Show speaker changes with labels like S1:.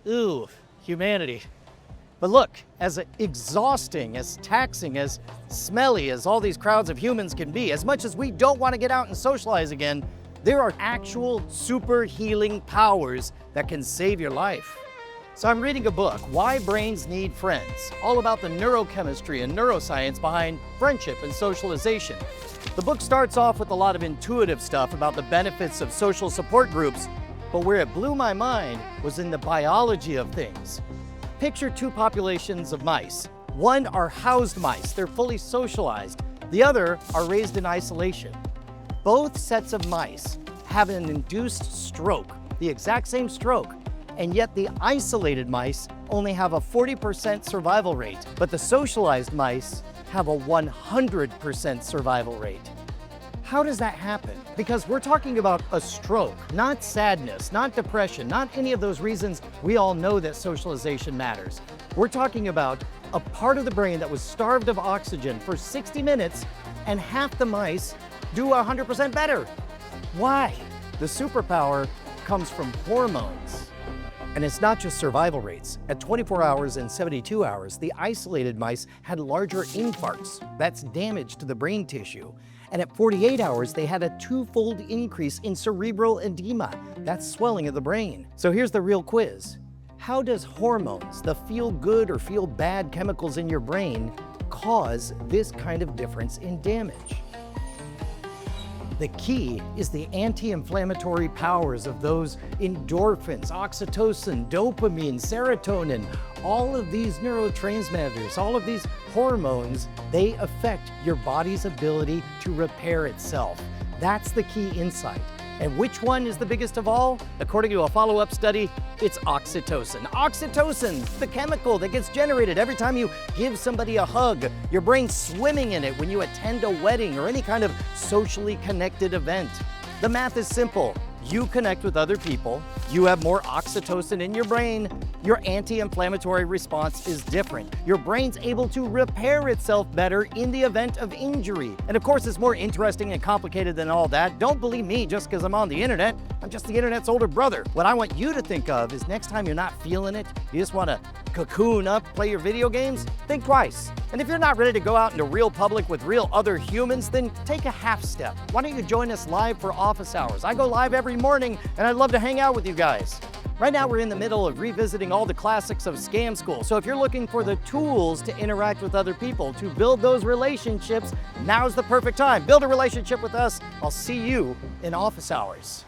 S1: Ooh, humanity. But look, as exhausting, as taxing, as smelly as all these crowds of humans can be, as much as we don't want to get out and socialize again, there are actual super healing powers that can save your life. So I'm reading a book, Why Brains Need Friends, all about the neurochemistry and neuroscience behind friendship and socialization. The book starts off with a lot of intuitive stuff about the benefits of social support groups, but where it blew my mind was in the biology of things. Picture two populations of mice. One are housed mice, they're fully socialized. The other are raised in isolation. Both sets of mice have an induced stroke, the exact same stroke, and yet the isolated mice only have a 40% survival rate, but the socialized mice have a 100% survival rate. How does that happen? Because we're talking about a stroke, not sadness, not depression, not any of those reasons we all know that socialization matters. We're talking about a part of the brain that was starved of oxygen for 60 minutes and half the mice do 100% better. Why? The superpower comes from hormones. And it's not just survival rates. At 24 hours and 72 hours, the isolated mice had larger infarcts. That's damage to the brain tissue. And at 48 hours, they had a twofold increase in cerebral edema. That's swelling of the brain. So here's the real quiz. How does hormones, the feel good or feel bad chemicals in your brain, cause this kind of difference in damage? The key is the anti-inflammatory powers of those endorphins, oxytocin, dopamine, serotonin. All of these neurotransmitters, all of these hormones, they affect your body's ability to repair itself. That's the key insight. And which one is the biggest of all? According to a follow-up study, it's oxytocin. Oxytocin, the chemical that gets generated every time you give somebody a hug. Your brain's swimming in it when you attend a wedding or any kind of socially connected event. The math is simple. You connect with other people, you have more oxytocin in your brain, your anti-inflammatory response is different. Your brain's able to repair itself better in the event of injury. And of course, it's more interesting and complicated than all that. Don't believe me just because I'm on the internet. I'm just the internet's older brother. What I want you to think of is next time you're not feeling it, you just want to cocoon up, play your video games, think twice. And if you're not ready to go out into real public with real other humans, then take a half step. Why don't you join us live for office hours? I go live every morning and I'd love to hang out with you guys. Right now we're in the middle of revisiting all the classics of Scam School. So if you're looking for the tools to interact with other people, to build those relationships, now's the perfect time. Build a relationship with us. I'll see you in office hours.